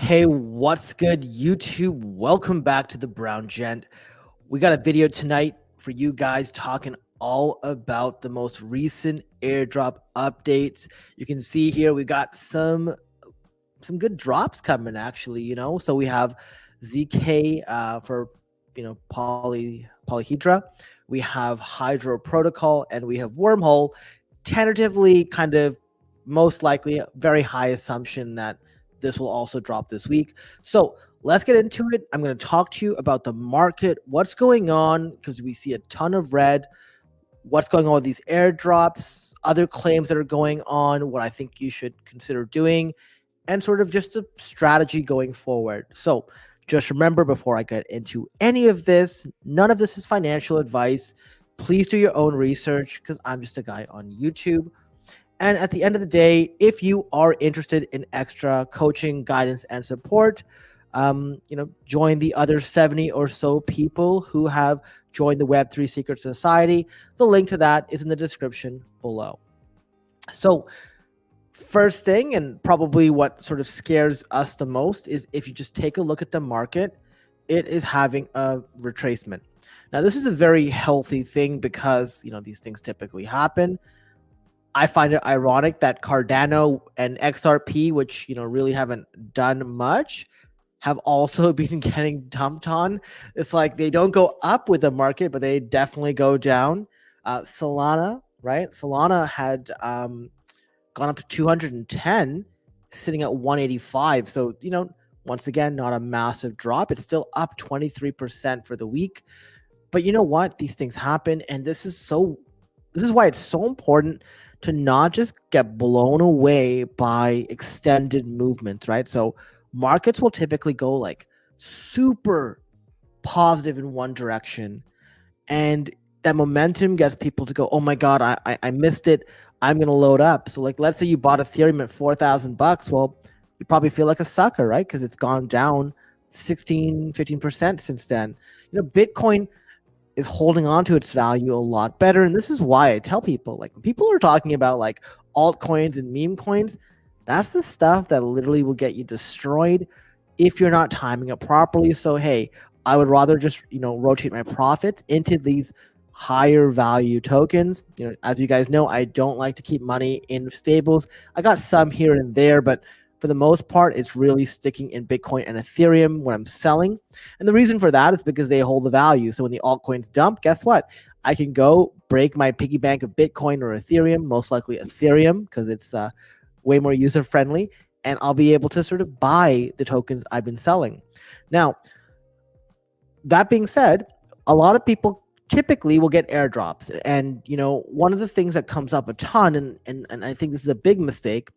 Hey, what's good, YouTube? Welcome back to the Brown Gent. We got a video tonight for you guys talking all about the most recent airdrop updates. You can see here we got some good drops coming actually. So we have ZK for Polyhedra. We have Hydro Protocol and we have Wormhole. Tentatively, kind of most likely, very high assumption that this will also drop this week. So let's get into it. I'm going to talk to you about the market, what's going on, because we see a ton of red, what's going on with these airdrops, other claims that are going on, what I think you should consider doing, and sort of just the strategy going forward. So just remember, before I get into any of this, none of this is financial advice. Please do your own research because I'm just a guy on YouTube. And at the end of the day, if you are interested in extra coaching, guidance, and support, join the other 70 or so people who have joined the Web3 Secret Society. The link to that is in the description below. So first thing, and probably what sort of scares us the most, is if you just take a look at the market, it is having a retracement. Now, this is a very healthy thing because, these things typically happen. I find it ironic that Cardano and XRP, which, really haven't done much, have also been getting dumped on. It's like they don't go up with the market, but they definitely go down. Solana, right? Solana had gone up to 210, sitting at 185. So, once again, not a massive drop. It's still up 23% for the week. But you know what? These things happen. And this is why it's so important to not just get blown away by extended movements, right? So markets will typically go like super positive in one direction, and that momentum gets people to go, oh my God, I missed it. I'm going to load up. So like, let's say you bought Ethereum at $4,000. Well, you probably feel like a sucker, right? Because it's gone down 15% since then. Bitcoin is holding on to its value a lot better. And this is why I tell people, like, when people are talking about like altcoins and meme coins, that's the stuff that literally will get you destroyed if you're not timing it properly. So, hey, I would rather just, rotate my profits into these higher value tokens. As you guys know, I don't like to keep money in stables. I got some here and there, but for the most part, it's really sticking in Bitcoin and Ethereum when I'm selling. And the reason for that is because they hold the value. So when the altcoins dump, guess what? I can go break my piggy bank of Bitcoin or Ethereum, most likely Ethereum, because it's way more user-friendly, and I'll be able to sort of buy the tokens I've been selling. Now, that being said, a lot of people typically will get airdrops. And, one of the things that comes up a ton, and I think this is a big mistake,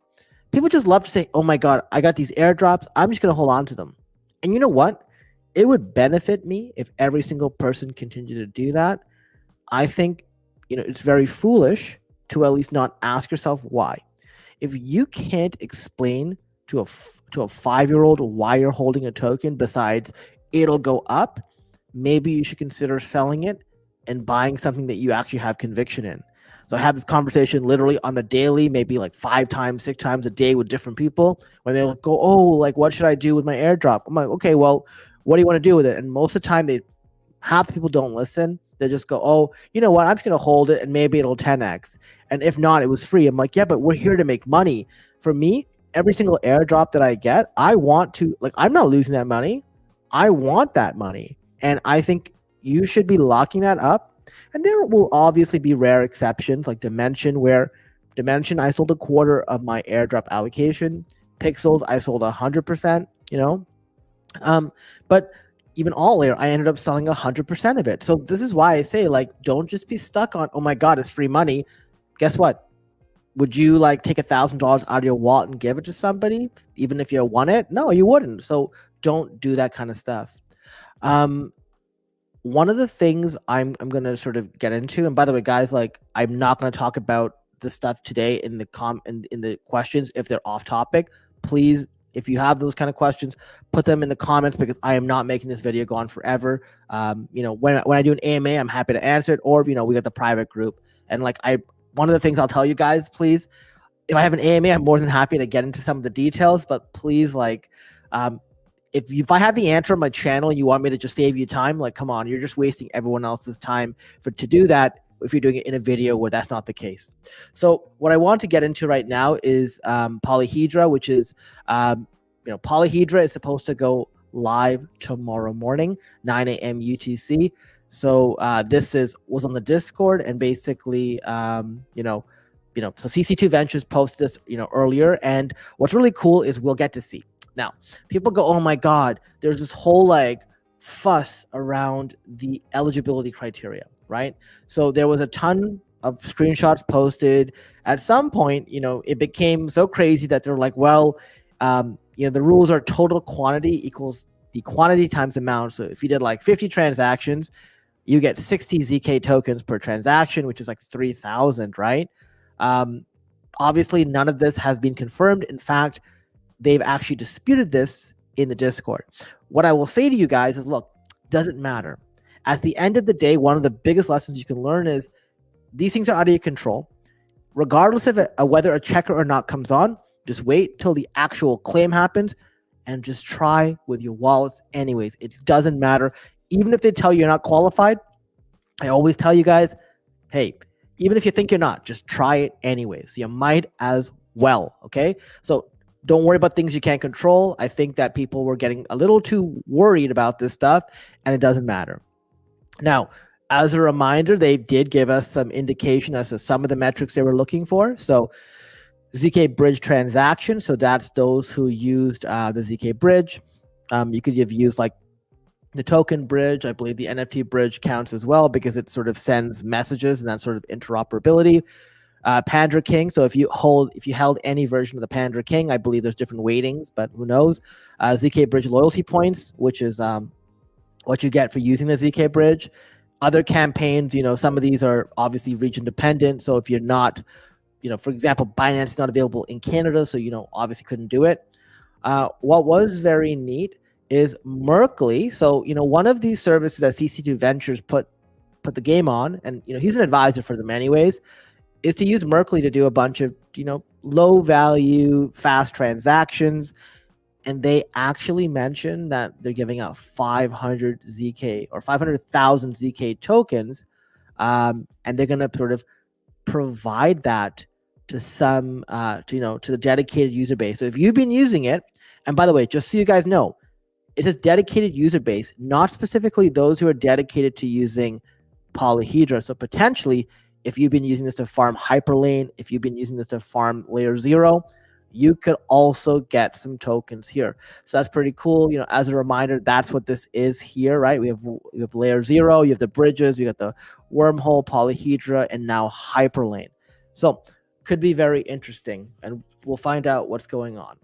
people just love to say, oh my God, I got these airdrops, I'm just going to hold on to them. And you know what? It would benefit me if every single person continued to do that. I think, it's very foolish to at least not ask yourself why. If you can't explain to a 5-year-old why you're holding a token besides it'll go up, maybe you should consider selling it and buying something that you actually have conviction in. So I have this conversation literally on the daily, maybe like 5 times, 6 times a day with different people when they go, oh, like, what should I do with my airdrop? I'm like, okay, well, what do you want to do with it? And most of the time, half the people don't listen. They just go, oh, you know what? I'm just going to hold it and maybe it'll 10x. And if not, it was free. I'm like, yeah, but we're here to make money. For me, every single airdrop that I get, I want to, like, I'm not losing that money. I want that money. And I think you should be locking that up. And there will obviously be rare exceptions like Dimension, where Dimension, I sold a quarter of my airdrop allocation. Pixels, I sold 100%, but even All Air, I ended up selling 100% of it. So this is why I say, like, don't just be stuck on, oh my God, it's free money. Guess what? Would you like take $1,000 out of your wallet and give it to somebody, even if you want it? No, you wouldn't. So don't do that kind of stuff. One of the things I'm going to sort of get into, and by the way, guys, like, I'm not going to talk about this stuff today in the questions if they're off topic. Please, if you have those kind of questions, put them in the comments because I am not making this video go on forever. When I do an AMA, I'm happy to answer it, or we got the private group. And like, one of the things I'll tell you guys, please, if I have an AMA, I'm more than happy to get into some of the details, but please, like, If I have the answer on my channel and you want me to just save you time, like, come on, you're just wasting everyone else's time to do that if you're doing it in a video where that's not the case. So what I want to get into right now is Polyhedra, which is, Polyhedra is supposed to go live tomorrow morning, 9 a.m. UTC. So this was on the Discord, and basically, so CC2 Ventures posted this, earlier, and what's really cool is we'll get to see. Now, people go, oh my God, there's this whole like fuss around the eligibility criteria, right? So there was a ton of screenshots posted. At some point, it became so crazy that they're like, well, the rules are total quantity equals the quantity times amount. So if you did like 50 transactions, you get 60 ZK tokens per transaction, which is like 3,000, right? Obviously, none of this has been confirmed. In fact, they've actually disputed this in the Discord. What I will say to you guys is, look, doesn't matter. At the end of the day, one of the biggest lessons you can learn is these things are out of your control. Regardless of whether a checker or not comes on, just wait till the actual claim happens and just try with your wallets anyways. It doesn't matter. Even if they tell you you're not qualified, I always tell you guys, hey, even if you think you're not, just try it anyways. You might as well, okay? So don't worry about things you can't control. I think that people were getting a little too worried about this stuff, and it doesn't matter. Now, as a reminder, they did give us some indication as to some of the metrics they were looking for. So ZK bridge transaction, so that's those who used the ZK bridge. You could have used like the token bridge. I believe the NFT bridge counts as well because it sort of sends messages and that sort of interoperability. Pandra King. So if you held any version of the Pandra King, I believe there's different weightings, but who knows? ZK Bridge loyalty points, which is what you get for using the ZK Bridge. Other campaigns, some of these are obviously region dependent. So if you're not, for example, Binance is not available in Canada, so obviously couldn't do it. What was very neat is Merkley. So one of these services that CC2 Ventures put the game on, and he's an advisor for them anyways, is to use Merkley to do a bunch of, low value, fast transactions. And they actually mentioned that they're giving out 500 ZK or 500,000 ZK tokens. And they're going to sort of provide that to some, to the dedicated user base. So if you've been using it, and by the way, just so you guys know, it says dedicated user base, not specifically those who are dedicated to using Polyhedra. So potentially, if you've been using this to farm Hyperlane, if you've been using this to farm Layer 0, you could also get some tokens here. So that's pretty cool. As a reminder, that's what this is here, right? We have Layer 0, you have the bridges, you got the Wormhole, Polyhedra, and now Hyperlane. So could be very interesting, and we'll find out what's going on.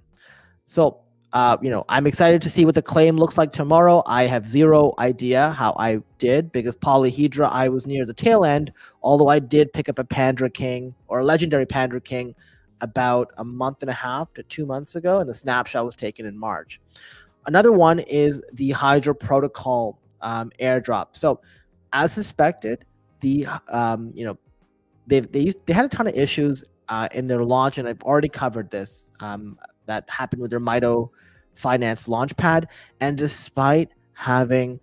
So I'm excited to see what the claim looks like tomorrow. I have zero idea how I did because Polyhedra, I was near the tail end, although I did pick up a Pandra King or a legendary Pandra King about a month and a half to 2 months ago, and the snapshot was taken in March. Another one is the Hydra Protocol airdrop. So as suspected, they had a ton of issues in their launch, and I've already covered this. That happened with their Mito Finance Launchpad, and despite having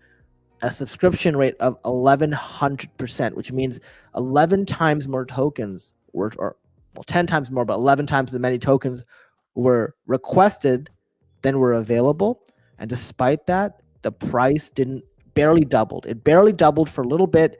a subscription rate of 1,100%, which means 11 times more tokens were, or 10 times more, but 11 times as many tokens were requested than were available. And despite that, the price barely doubled. It barely doubled for a little bit,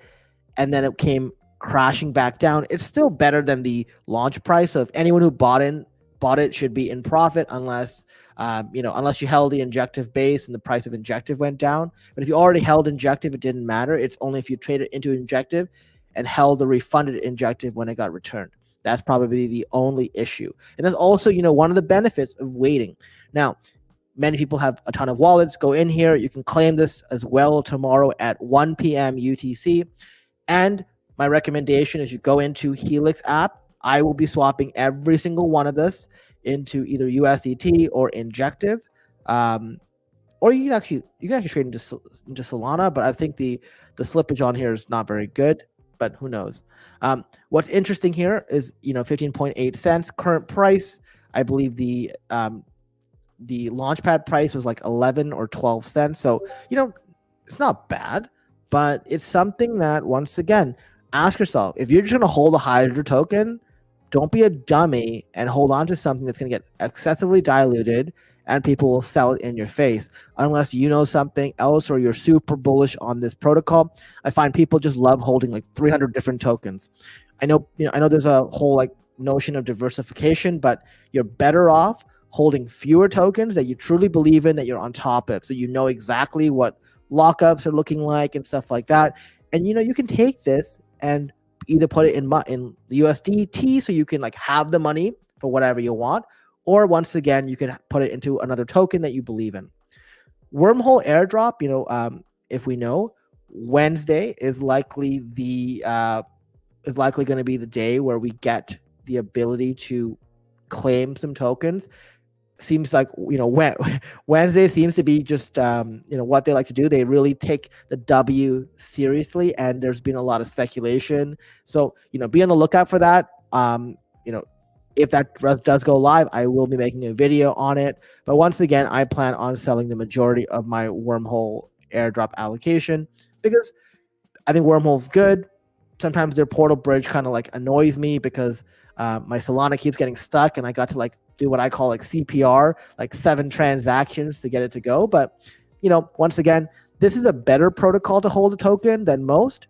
and then it came crashing back down. It's still better than the launch price. So if anyone who bought it should be in profit, unless you held the injective base and the price of injective went down. But if you already held injective, it didn't matter. It's only if you traded into injective and held the refunded injective when it got returned. That's probably the only issue. And that's also, one of the benefits of waiting. Now, many people have a ton of wallets. Go in here. You can claim this as well tomorrow at 1 p.m. UTC. And my recommendation is you go into Helix app. I will be swapping every single one of this into either USDT or injective, or you can actually trade into Solana. But I think the slippage on here is not very good. But who knows? What's interesting here is 15.8 cents current price. I believe the the launchpad price was like 11 or 12 cents. So, it's not bad, but it's something that, once again, ask yourself, if you're just going to hold a Hydra token, don't be a dummy and hold on to something that's going to get excessively diluted and people will sell it in your face unless you know something else or you're super bullish on this protocol. I find people just love holding like 300 different tokens. I know there's a whole like notion of diversification, but you're better off holding fewer tokens that you truly believe in, that you're on top of, so you know exactly what lockups are looking like and stuff like that. And you can take this and either put it in the USDT so you can like have the money for whatever you want, or once again you can put it into another token that you believe in. Wormhole airdrop, if we know, Wednesday is likely going to be the day where we get the ability to claim some tokens. Seems like Wednesday seems to be just what they like to do. They really take the W seriously, and there's been a lot of speculation. So be on the lookout for that. If that does go live, I will be making a video on it. But once again, I plan on selling the majority of my Wormhole airdrop allocation because I think Wormhole's good. Sometimes their portal bridge kind of like annoys me because my Solana keeps getting stuck, and I got to like do what I call like CPR, like 7 transactions to get it to go. But once again, this is a better protocol to hold a token than most,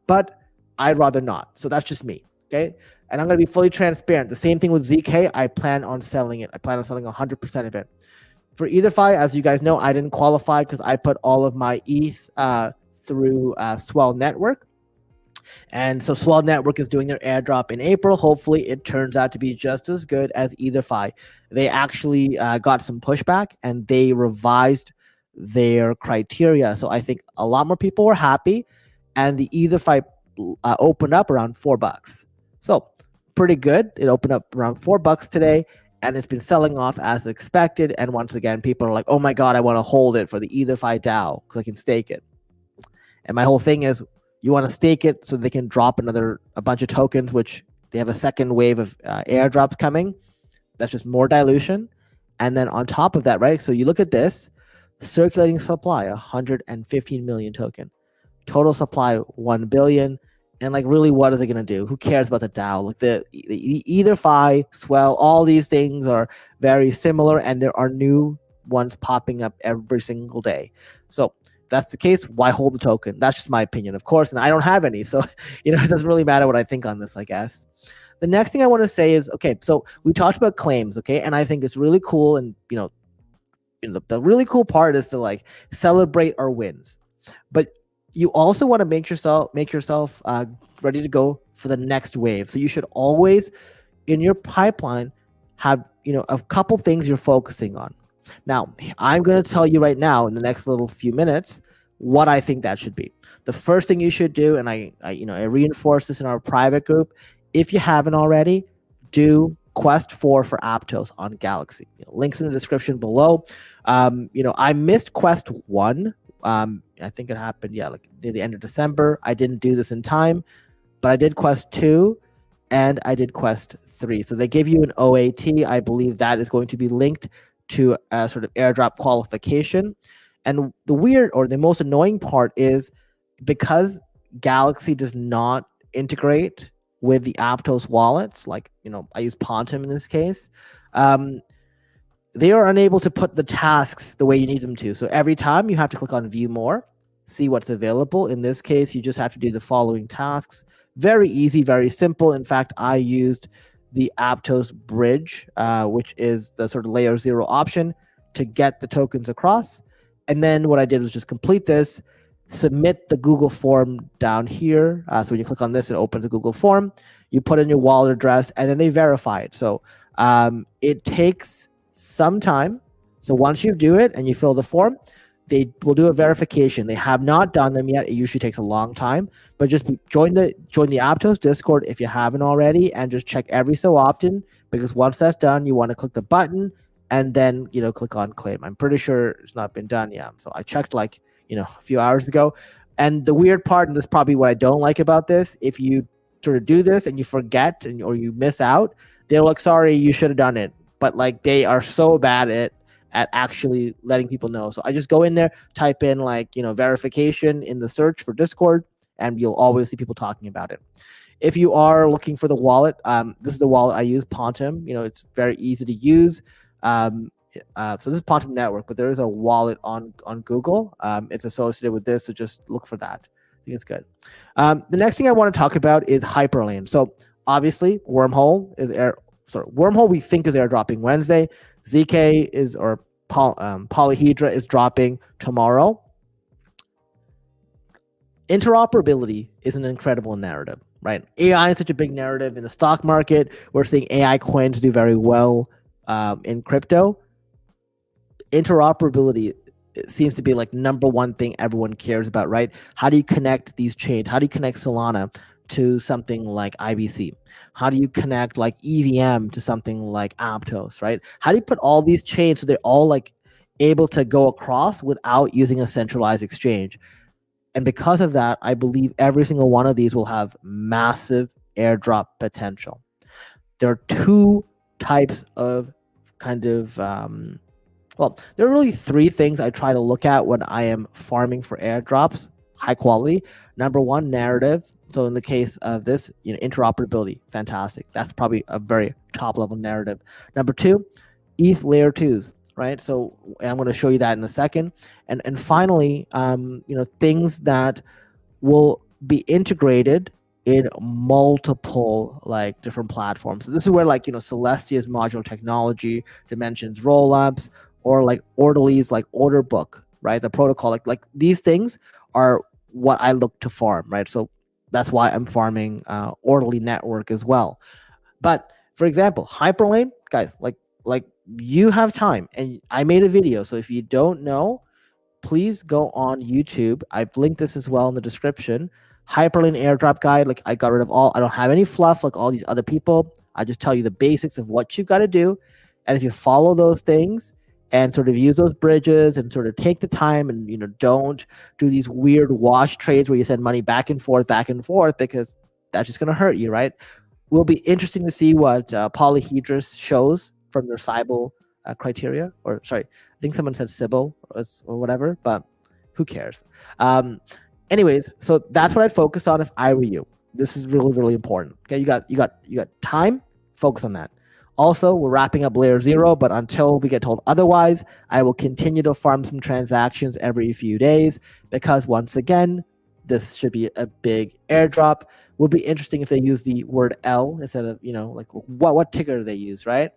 but I'd rather not. So that's just me. Okay. And I'm going to be fully transparent. The same thing with ZK. I plan on selling it. I plan on selling 100% of it. For EtherFi, as you guys know, I didn't qualify because I put all of my ETH through Swell Network. And so Swell Network is doing their airdrop in April. Hopefully it turns out to be just as good as EtherFi. They actually got some pushback and they revised their criteria. So I think a lot more people were happy, and the EtherFi opened up around $4. So pretty good. It opened up around $4 today, and it's been selling off as expected. And once again, people are like, oh my God, I want to hold it for the EtherFi DAO because I can stake it. And my whole thing is, you want to stake it so they can drop a bunch of tokens, which they have a second wave of airdrops coming. That's just more dilution. And then on top of that, right? So you look at this, circulating supply, 115 million token. Total supply, 1 billion. And like, really, what is it going to do? Who cares about the DAO? Like the EtherFi, Swell, all these things are very similar, and there are new ones popping up every single day. So that's the case, why hold the token? That's just my opinion, of course, and I don't have any, so it doesn't really matter what I think on this, I guess. The next thing I want to say is, okay, so we talked about claims, okay, and I think it's really cool, and the really cool part is to like celebrate our wins, but you also want to make yourself ready to go for the next wave. So you should always, in your pipeline, have a couple things you're focusing on. Now, I'm going to tell you right now in the next little few minutes what I think that should be. The first thing you should do, and I reinforce this in our private group, if you haven't already, do Quest 4 for Aptos on Galaxy. Links in the description below. I missed Quest 1. I think it happened, like near the end of December. I didn't do this in time, but I did Quest 2 and I did Quest 3. So they give you an OAT. I believe that is going to be linked to a sort of airdrop qualification. And the most annoying part is because Galaxy does not integrate with the Aptos wallets, like, I use Pontum in this case, they are unable to put the tasks the way you need them to. So every time you have to click on view more, see what's available. In this case, you just have to do the following tasks. Very easy, very simple. In fact, I used the Aptos bridge, which is the sort of layer 0 option to get the tokens across. And then what I did was just complete this, submit the Google form down here. So when you click on this, it opens a Google form. You put in your wallet address, and then they verify it. So it takes some time. So once you do it and you fill the form, they will do a verification. They have not done them yet. It usually takes a long time, but just join the Aptos Discord if you haven't already, and just check every so often, because once that's done, you want to click the button and then click on claim. I'm pretty sure it's not been done yet. So I checked a few hours ago. And the weird part, and this is probably what I don't like about this, if you sort of do this and you forget or you miss out, they're like, sorry, you should have done it. But they are so bad at at actually letting people know. So I just go in there, type in like, verification in the search for Discord, and you'll always see people talking about it. If you are looking for the wallet, this is the wallet I use, Pontum. It's very easy to use. So this is Pontum Network, but there is a wallet on Google. It's associated with this, so just look for that. I think it's good. The next thing I want to talk about is Hyperlane. So obviously, Wormhole we think is airdropping Wednesday. ZK Polyhedra is dropping tomorrow. Interoperability is an incredible narrative, right? AI is such a big narrative in the stock market. We're seeing AI coins do very well in crypto. Interoperability seems to be like number one thing everyone cares about, right? How do you connect these chains? How do you connect Solana to something like IBC? How do you connect like EVM to something like Aptos, right? How do you put all these chains so they're all like able to go across without using a centralized exchange? And because of that, I believe every single one of these will have massive airdrop potential. There are two types of there are really three things I try to look at when I am farming for airdrops, high quality. Number one, narrative. So in the case of this, interoperability, fantastic. That's probably a very top level narrative. Number two, ETH layer twos, right? So I'm going to show you that in a second. And finally, things that will be integrated in multiple like different platforms. So this is where Celestia's modular technology, Dimensions rollups, or like Orderly's like order book, right? The protocol, like these things are what I look to farm, right? So that's why I'm farming Orderly network as well. But for example, Hyperlane, guys, like you have time, and I made a video. So if you don't know, please go on YouTube. I've linked this as well in the description. Hyperlane airdrop guide. Like I got rid of I don't have any fluff like all these other people. I just tell you the basics of what you got to do. And if you follow those things and sort of use those bridges and sort of take the time and, don't do these weird wash trades where you send money back and forth, because that's just going to hurt you, right? Will be interesting to see what Polyhedra shows from their Sybil criteria, or sorry, I think someone said Sybil or whatever, but who cares? Anyways, so that's what I'd focus on if I were you. This is really, really important. Okay, you got time, focus on that. Also, we're wrapping up layer 0, but until we get told otherwise, I will continue to farm some transactions every few days, because once again, this should be a big airdrop. Would be interesting if they use the word L instead of, like what ticker do they use, right?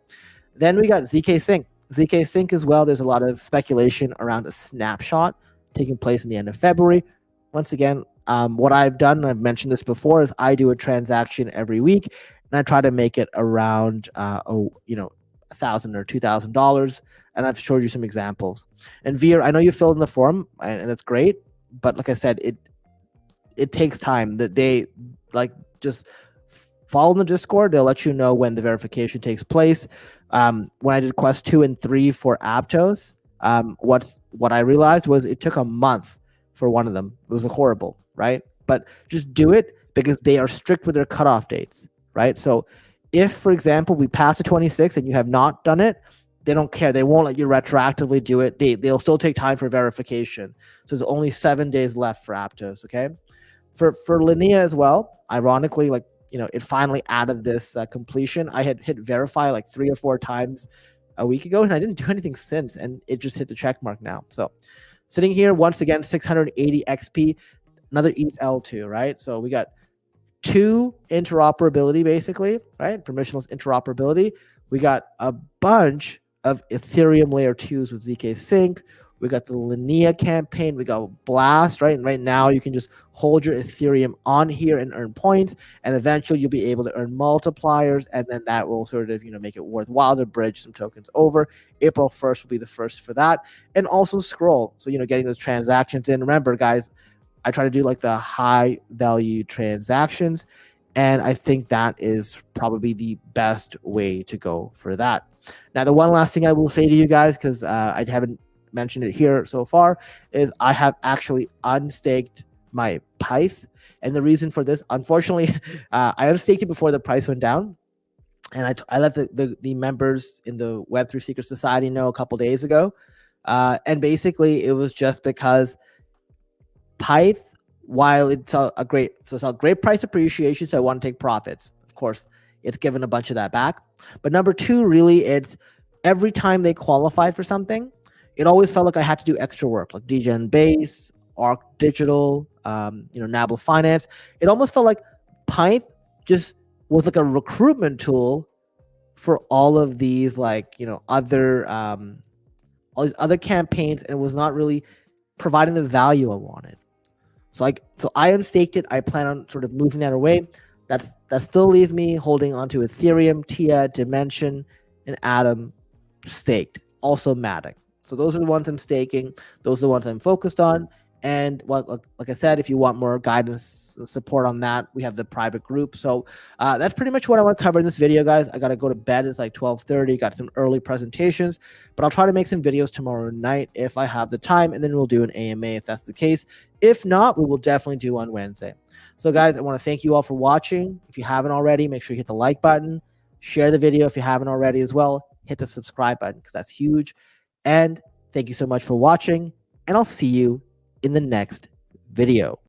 Then we got ZK Sync. ZK Sync as well, there's a lot of speculation around a snapshot taking place in the end of February. Once again, what I've done, and I've mentioned this before, is I do a transaction every week, and I try to make it around $1,000 or $2,000, and I've showed you some examples. And Veer, I know you filled in the form, and that's great, but like I said, it takes time. That they just follow the Discord. They'll let you know when the verification takes place. When I did quest 2 and 3 for Aptos, what I realized was it took a month for one of them. It was horrible, right? But just do it, because they are strict with their cutoff dates, right? So if, for example, we pass the 26 and you have not done it, they don't care. They won't let you retroactively do it. They'll still take time for verification. So there's only 7 days left for Aptos, okay? For Linea as well, ironically, it finally added this completion. I had hit verify like 3 or 4 times a week ago, and I didn't do anything since, and it just hit the check mark now. So sitting here, once again, 680 XP, another ETH L2, right? So we got 2 interoperability, basically, right? Permissionless interoperability. We got a bunch of Ethereum layer 2s with ZK Sync. We got the Linea campaign. We got Blast, right? And right now you can just hold your Ethereum on here and earn points, and eventually you'll be able to earn multipliers, and then that will sort of, make it worthwhile to bridge some tokens over. April 1st will be the first for that. And also Scroll. So, getting those transactions in. Remember, guys, I try to do like the high value transactions, and I think that is probably the best way to go for that. Now, the one last thing I will say to you guys, because I haven't mentioned it here so far, is I have actually unstaked my Pyth. And the reason for this, unfortunately, I unstaked it before the price went down. And I let the members in the Web3 Secret Society know a couple days ago. And basically, it was just because Pyth, while it's a great price appreciation, so I want to take profits. Of course, it's given a bunch of that back. But number two, really, it's every time they qualified for something, it always felt like I had to do extra work, like DGen Base, Arc Digital, Nabla Finance. It almost felt like Pyth just was like a recruitment tool for all of these other all these other campaigns, and was not really providing the value I wanted. So I unstaked it. I plan on sort of moving that away. That still leaves me holding onto Ethereum, TIA, Dimension, and Atom staked. Also Matic. So those are the ones I'm staking. Those are the ones I'm focused on. And like I said, if you want more guidance, support on that, we have the private group. So that's pretty much what I want to cover in this video, guys. I got to go to bed. It's like 12:30. Got some early presentations, but I'll try to make some videos tomorrow night if I have the time, and then we'll do an AMA if that's the case. If not, we will definitely do on Wednesday. So guys, I want to thank you all for watching. If you haven't already, make sure you hit the like button, share the video if you haven't already as well, hit the subscribe button because that's huge. And thank you so much for watching, and I'll see you in the next video.